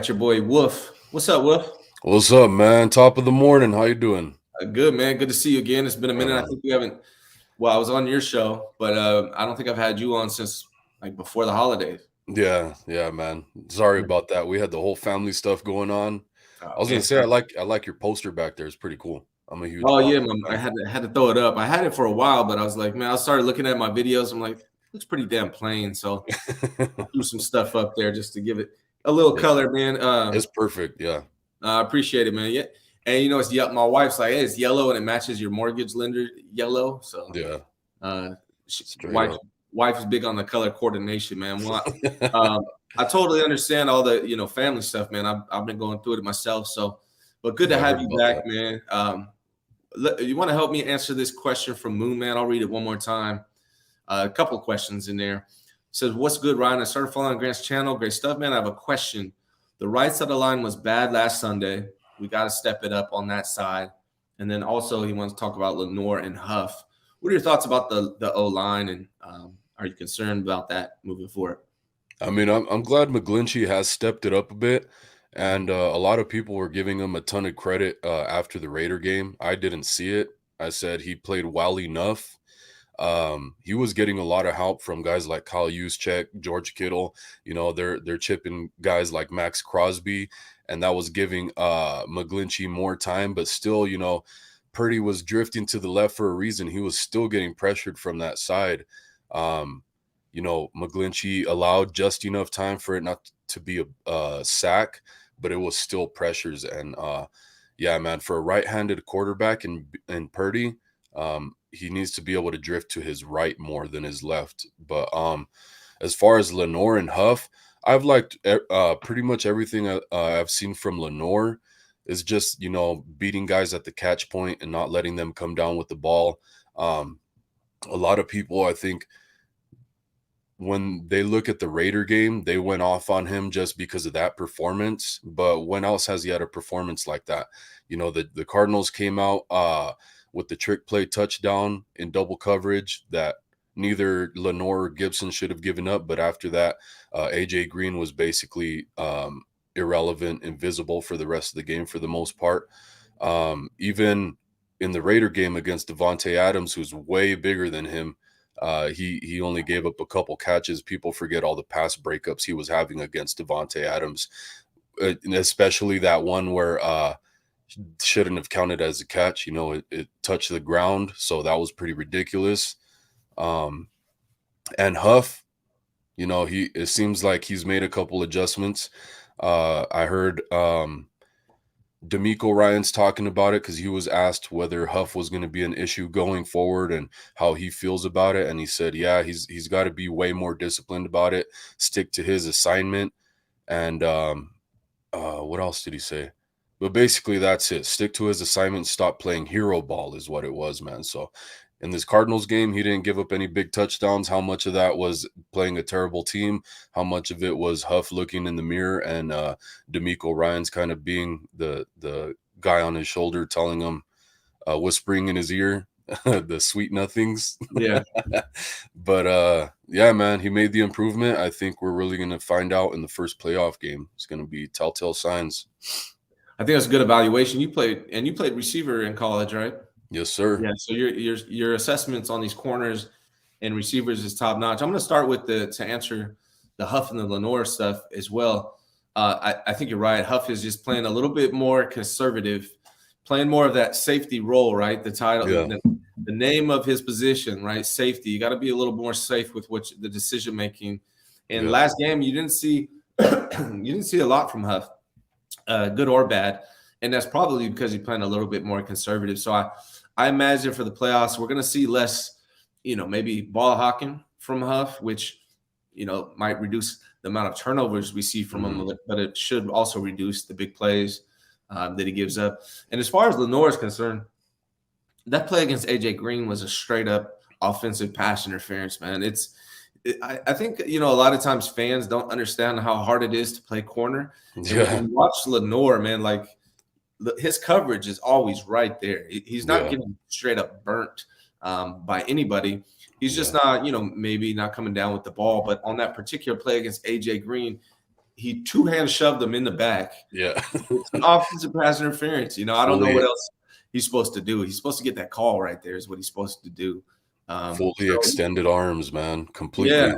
Got your boy Wolf. What's up, Wolf? What's up, man? Top of the morning. How you doing? Good, man. Good to see you again. It's been a Right minute. I on. think we haven't. Well, I was on your show, but I don't think I've had you on since like before the holidays. Yeah, man. Sorry about that. We had the whole family stuff going on. I Oh was gonna man. say I like your poster back there. It's pretty cool. I'm a huge Oh yeah, boxing man. I fan. had to throw it up. I had it for a while, but I was like, man, I started looking at my videos. I'm like, looks pretty damn plain. So I threw some stuff up there just to give it a little Yeah, color, man. it's perfect. Yeah, I appreciate it, man. Yeah. And it's my wife's like, hey, it's yellow and it matches your mortgage lender yellow. So yeah, Uh, straight wife up. wife is big on the color coordination, man. I totally understand all the family stuff, man. I've been going through it myself, so but good to Yeah, I have heard you about back, that. man. You want to help me answer this question from Moon Man? I'll read it one more time. A couple of questions in there. It says, "What's good, Ryan? I started following Grant's channel. Great stuff, man. I have a question. The right side of the line was bad last Sunday. We got to step it up on that side. And then also he wants to talk about Lenore and Huff. What are your thoughts about the O line, and are you concerned about that moving forward?" I mean, I'm glad McGlinchey has stepped it up a bit, and a lot of people were giving him a ton of credit after the Raider game. I didn't see it. I said he played well enough. He was getting a lot of help from guys like Kyle Juszczyk, George Kittle. They're chipping guys like Max Crosby, and that was giving McGlinchey more time. But still, Purdy was drifting to the left for a reason. He was still getting pressured from that side. Um, McGlinchey allowed just enough time for it not to be a sack, but it was still pressures. And yeah, man, for a right-handed quarterback in Purdy, he needs to be able to drift to his right more than his left. But as far as Lenore and Huff, I've liked pretty much everything I've seen from Lenore. Is just beating guys at the catch point and not letting them come down with the ball. Um, a lot of people, I think, when they look at the Raider game, they went off on him just because of that performance. But when else has he had a performance like that? The Cardinals came out with the trick play touchdown in double coverage that neither Lenore or Gibson should have given up. But after that, AJ Green was basically irrelevant, invisible for the rest of the game for the most part. Even in the Raider game against Devontae Adams, who's way bigger than him, he only gave up a couple catches. People forget all the pass breakups he was having against Devontae Adams, and especially that one where shouldn't have counted as a catch. It touched the ground, so that was pretty ridiculous. And Huff, it seems like he's made a couple adjustments. I heard D'Amico Ryan's talking about it because he was asked whether Huff was going to be an issue going forward and how he feels about it, and he said, "Yeah, he's got to be way more disciplined about it, stick to his assignment." And what else did he say? But basically, that's it. Stick to his assignment. Stop playing hero ball is what it was, man. So in this Cardinals game, he didn't give up any big touchdowns. How much of that was playing a terrible team? How much of it was Huff looking in the mirror and D'Amico Ryan's kind of being the guy on his shoulder telling him, whispering in his ear, the sweet nothings. Yeah, But yeah, man, he made the improvement. I think we're really going to find out in the first playoff game. It's going to be telltale signs. I think that's a good evaluation. You played receiver in college, right? Yes, sir. Yeah. So your assessments on these corners and receivers is top notch. I'm going to start with to answer the Huff and the Lenore stuff as well. I think you're right. Huff is just playing a little bit more conservative, playing more of that safety role, right? The title, Yeah, the name of his position, right? Safety. You got to be a little more safe with the decision making. And yeah, last game, you didn't see you didn't see a lot from Huff, good or bad, and that's probably because he's playing a little bit more conservative. So I imagine for the playoffs, we're going to see less, maybe ball hawking from Huff, which might reduce the amount of turnovers we see from mhm, him, but it should also reduce the big plays that he gives up. And as far as Lenore is concerned, that play against AJ Green was a straight up offensive pass interference, man. I think a lot of times fans don't understand how hard it is to play corner, and when yeah, you watch Lenore, man, like his coverage is always right there. He's not yeah, getting straight up burnt by anybody. He's just yeah, not, maybe not coming down with the ball. But on that particular play against AJ Green, he two-hand shoved him in the back. Yeah. It's an offensive pass interference. I don't know Fully- what else he's supposed to do. He's supposed to get that call right there is what he's supposed to do. Fully extended arms, man. Completely. Yeah.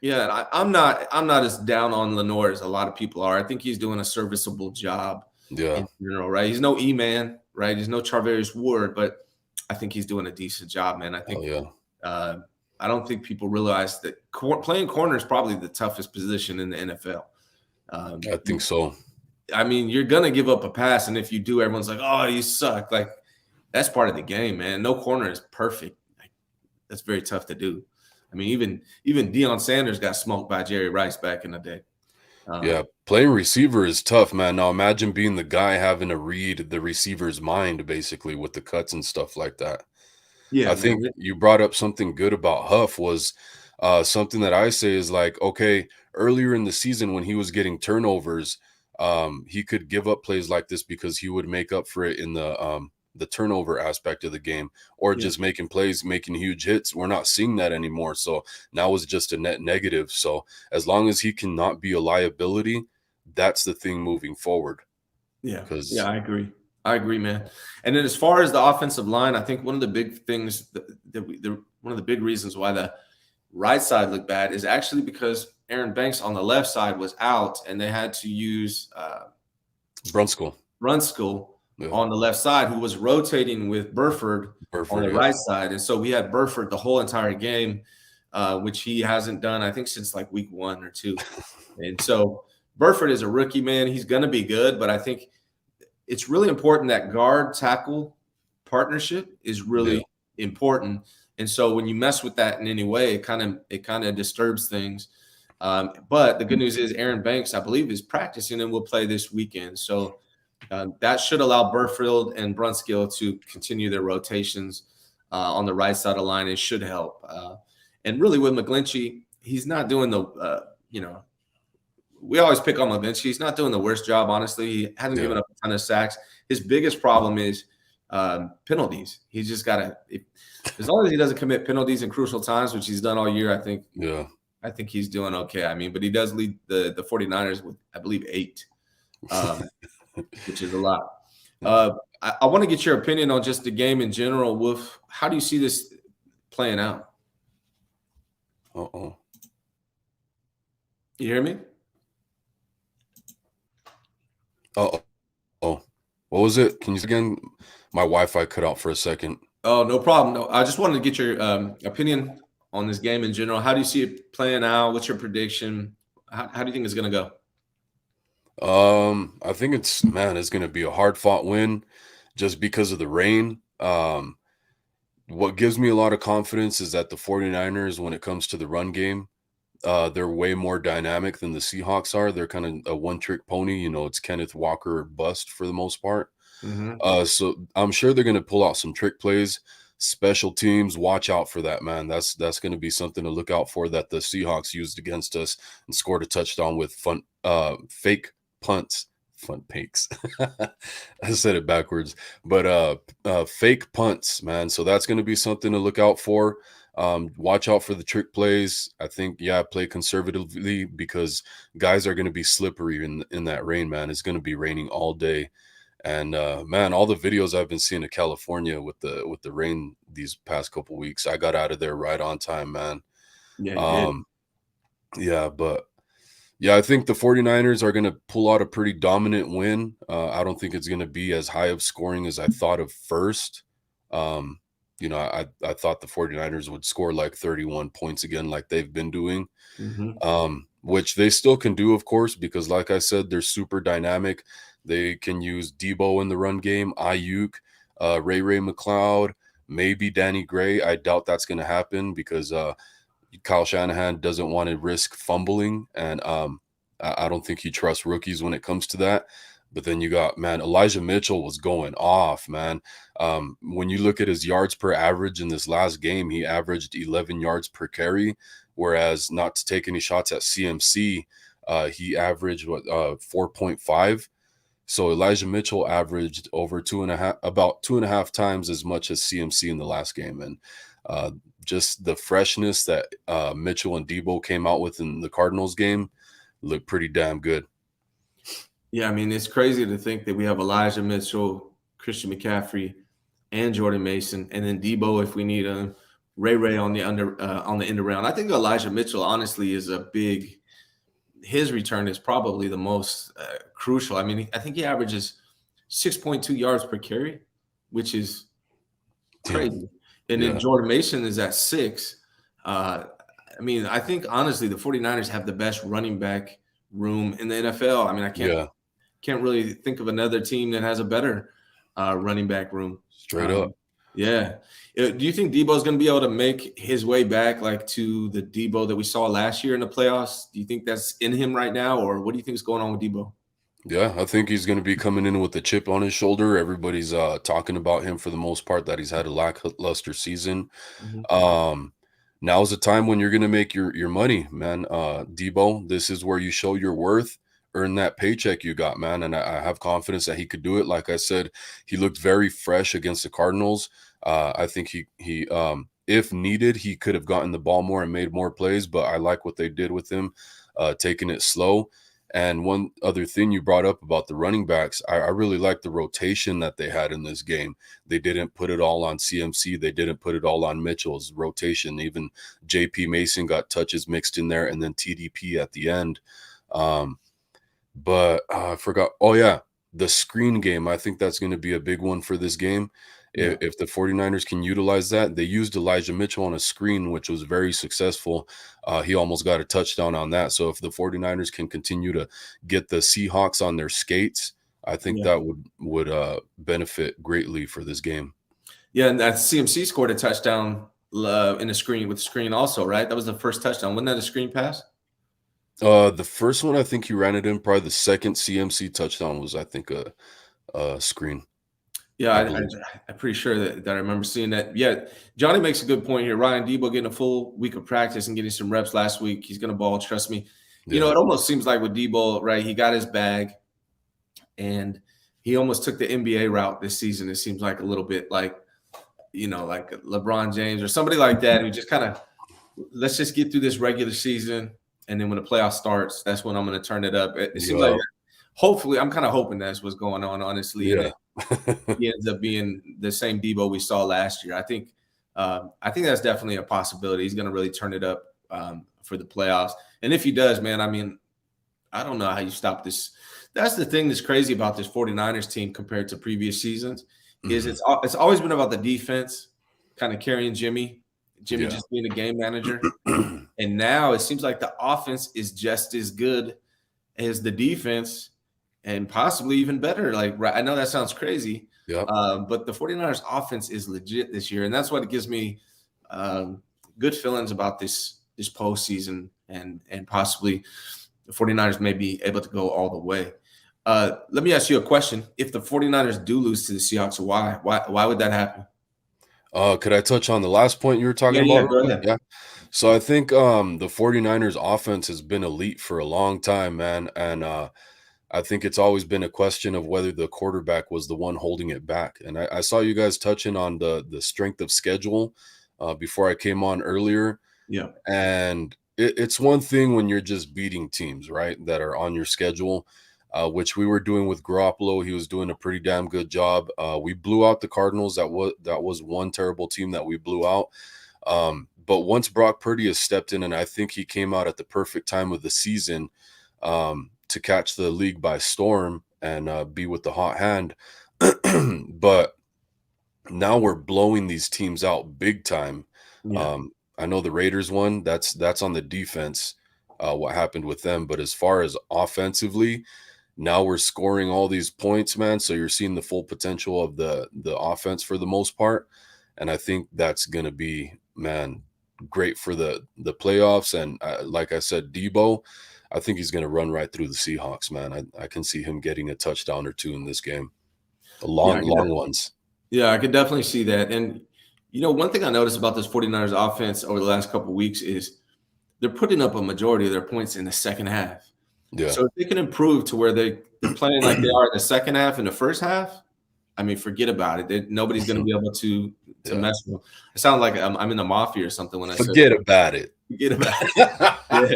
Yeah, and I'm not as down on Lenore as a lot of people are. I think he's doing a serviceable job Yeah. in general, right? He's no E-man, right? He's no Charvarius Ward, but I think he's doing a decent job, man. I think I don't think people realize that playing corner is probably the toughest position in the NFL. I think so. I mean, you're gonna give up a pass, and if you do, everyone's like, "Oh, you suck." Like that's part of the game, man. No corner is perfect. Like, that's very tough to do. I mean, even Deion Sanders got smoked by Jerry Rice back in the day. Yeah, playing receiver is tough, man. Now imagine being the guy having to read the receiver's mind, basically, with the cuts and stuff like that. Yeah, I think you brought up something good about Huff was something that I say is like, okay, earlier in the season when he was getting turnovers, he could give up plays like this because he would make up for it in the turnover aspect of the game, or just making plays, making huge hits. We're not seeing that anymore. So now it's just a net negative. So as long as he cannot be a liability, that's the thing moving forward. Yeah, I agree. I agree, man. And then as far as the offensive line, I think one of the big things one of the big reasons why the right side looked bad is actually because Aaron Banks on the left side was out, and they had to use Brunskill on the left side, who was rotating with Burford on the right side. And so we had Burford the whole entire game, which he hasn't done, I think, since like week 1 or 2. And so Burford is a rookie, man. He's going to be good, but I think it's really important that guard tackle partnership is really important. And so when you mess with that in any way, it kind of disturbs things. But the good news is Aaron Banks, I believe, is practicing and will play this weekend. So that should allow Burfield and Brunskill to continue their rotations on the right side of the line. It should help. And really with McGlinchey, he's not doing the, we always pick on McGlinchey. He's not doing the worst job, honestly. He hasn't given up a ton of sacks. His biggest problem is penalties. He's just got to, as long as he doesn't commit penalties in crucial times, which he's done all year, I think he's doing okay. I mean, but he does lead the 49ers with, I believe, 8. Which is a lot. I want to get your opinion on just the game in general, Wolf. How do you see this playing out? Uh-oh. You hear me? Oh, what was it? Can you again? My Wi-Fi cut out for a second. Oh, no problem. No, I just wanted to get your opinion on this game in general. How do you see it playing out? What's your prediction? How do you think it's going to go? I think it's going to be a hard-fought win just because of the rain. What gives me a lot of confidence is that the 49ers, when it comes to the run game, they're way more dynamic than the Seahawks are. They're kind of a one-trick pony. It's Kenneth Walker or bust for the most part. Mm-hmm. So I'm sure they're going to pull out some trick plays. Special teams, watch out for that, man. That's going to be something to look out for that the Seahawks used against us and scored a touchdown with fake punts. Fun fakes. I said it backwards, but fake punts, man. So that's going to be something to look out for. Watch out for the trick plays. I think, play conservatively because guys are going to be slippery in that rain, man. It's going to be raining all day. And man, all the videos I've been seeing of California with the rain these past couple weeks, I got out of there right on time, man. I think the 49ers are going to pull out a pretty dominant win. I don't think it's going to be as high of scoring as I thought of first. I thought the 49ers would score like 31 points again, like they've been doing, which they still can do, of course, because like I said, they're super dynamic. They can use Debo in the run game, Ayuk, Ray McLeod, maybe Danny Gray. I doubt that's going to happen because Kyle Shanahan doesn't want to risk fumbling, and I don't think he trusts rookies when it comes to that. But then you got, Elijah Mitchell was going off, man. When you look at his yards per average in this last game, he averaged 11 yards per carry, whereas not to take any shots at CMC, he averaged 4.5. So Elijah Mitchell averaged over about 2.5 times as much as CMC in the last game. And just the freshness that Mitchell and Debo came out with in the Cardinals game, look pretty damn good. Yeah, I mean, it's crazy to think that we have Elijah Mitchell, Christian McCaffrey, and Jordan Mason, and then Debo if we need him, Ray on the on the end around. I think Elijah Mitchell honestly is a big. His return is probably the most crucial. I mean, I think he averages 6.2 yards per carry, which is Damn. crazy. And then Yeah. Jordan Mason is at 6. I mean, I think honestly the 49ers have the best running back room in the NFL. I mean, I Yeah. can't really think of another team that has a better running back room. Straight up. Yeah. Do you think Debo is going to be able to make his way back like to the Debo that we saw last year in the playoffs? Do you think that's in him right now, or what do you think is going on with Debo? Yeah, I think he's going to be coming in with a chip on his shoulder. Everybody's talking about him for the most part, that he's had a lackluster season. Mhm. Um, Now's the time when you're going to make your money, man. Debo, this is where you show your worth, earn that paycheck you got, man. And I have confidence that he could do it. Like I said, he looked very fresh against the Cardinals. I think if needed, he could have gotten the ball more and made more plays. But I like what they did with him, taking it slow. And one other thing you brought up about the running backs, I really like the rotation that they had in this game. They didn't put it all on CMC. They didn't put it all on Mitchell's rotation. Even JP Mason got touches mixed in there, and then TDP at the end. But I forgot. Oh, yeah, the screen game. I think that's going to be a big one for this game. Yeah. If the 49ers can utilize that, they used Elijah Mitchell on a screen, which was very successful. He almost got a touchdown on that. So if the 49ers can continue to get the Seahawks on their skates, I think Yeah. that would benefit greatly for this game. Yeah, and that CMC scored a touchdown in the screen with the screen also, right? That was the first touchdown. Wasn't that a screen pass? The first one, I think he ran it in. Probably the second CMC touchdown was, I think, a screen. Yeah, I believe. I'm pretty sure that I remember seeing that. Yeah, Johnny makes a good point here. Ryan Debo getting a full week of practice and getting some reps last week. He's going to ball, trust me. You know, Yeah. it almost seems like with Debo, right? He got his bag and he almost took the NBA route this season. It seems like a little bit like, you know, like LeBron James or somebody like that who just kind of, let's just get through this regular season. And then when the playoff starts, that's when I'm going to turn it up. It seems like, Yeah. hopefully, I'm kind of hoping that's what's going on, honestly. And Yeah. he ends up being the same Debo we saw last year. I think that's definitely a possibility. He's going to really turn it up for the playoffs. And if he does, man, I mean, I don't know how you stop this. That's the thing that's crazy about this 49ers team compared to previous seasons is Mhm. it's always been about the defense kind of carrying Jimmy Yeah. just being a game manager. And now it seems like the offense is just as good as the defense and possibly even better. Like, I know that sounds crazy, Yep. but the 49ers offense is legit this year. And that's what gives me good feelings about this postseason and possibly the 49ers may be able to go all the way. Let me ask you a question. If the 49ers do lose to the Seahawks, why would that happen? Could I touch on the last point you were talking Yeah, about? go Real quick? ahead. Yeah. So I think the 49ers offense has been elite for a long time, man. And I think it's always been a question of whether the quarterback was the one holding it back. And I saw you guys touching on the strength of schedule before I came on earlier. Yeah. And it's one thing when you're just beating teams, right, that are on your schedule, which we were doing with Garoppolo. He was doing a pretty damn good job. We blew out the Cardinals. That was one terrible team that we blew out. But once Brock Purdy has stepped in, and I think he came out at the perfect time of the season to catch the league by storm and be with the hot hand. But now we're blowing these teams out big time. Yeah. I know the Raiders won. That's on the defense, what happened with them. But as far as offensively, now we're scoring all these points, man. So you're seeing the full potential of the offense for the most part. And I think that's going to be, man, great for the playoffs. And like I said, Debo, I think he's going to run right through the Seahawks, man. I can see him getting a touchdown or two in this game. Yeah, Long ones. Yeah, I could definitely see that. And, you know, one thing I noticed about this 49ers offense over the last couple of weeks is they're putting up a majority of their points in the second half. Yeah. So if they can improve to where they're playing like they are in the second half and the first half, I mean, forget about it. Nobody's going to be able to Yeah. mess with them. It sounds like I'm in the mafia or something when I Forget say about it. forget about it.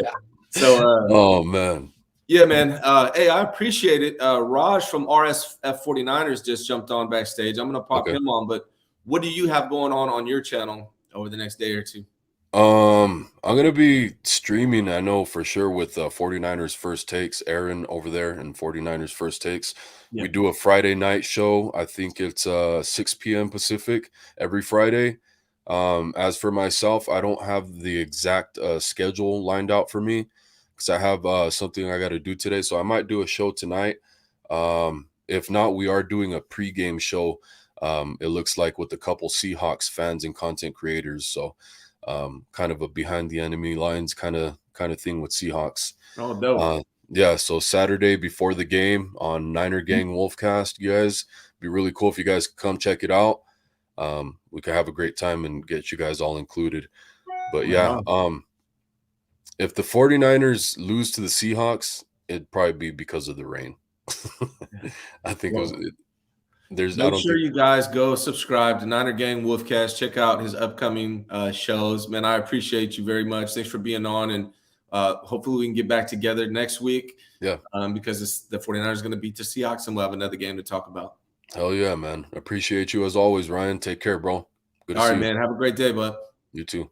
Yeah. So, Oh man. Yeah, man. Hey, I appreciate it. Raj from RSF 49ers just jumped on backstage. I'm gonna pop Okay. him on, but what do you have going on your channel over the next day or two? I'm gonna be streaming, I know for sure, with 49ers First Takes, Aaron over there, and 49ers First Takes. Yeah. We do a Friday night show. I think it's 6 p.m. Pacific every Friday. As for myself, I don't have the exact schedule lined out for me because I have something I got to do today. So I might do a show tonight. If not, we are doing a pregame show. It looks like with a couple Seahawks fans and content creators. So kind of a behind the enemy lines kind of thing with Seahawks. Oh, dope. Yeah, so Saturday before the game on NinerGang WolfCast, you guys, be really cool if you guys come check it out. We could have a great time and get you guys all included. But Right yeah, on. if the 49ers lose to the Seahawks, it'd probably be because of the rain. I think it was Well, there's I make don't sure think you guys go subscribe to Niner Gang Wolfcast. Check out his upcoming shows. Man, I appreciate you very much. Thanks for being on, and hopefully we can get back together next week. yeah. Because the 49ers are going to beat the Seahawks, and we'll have another game to talk about. Hell yeah, man. Appreciate you as always, Ryan. Take care, bro. Good to All see right, you. man. Have a great day, bud. You too.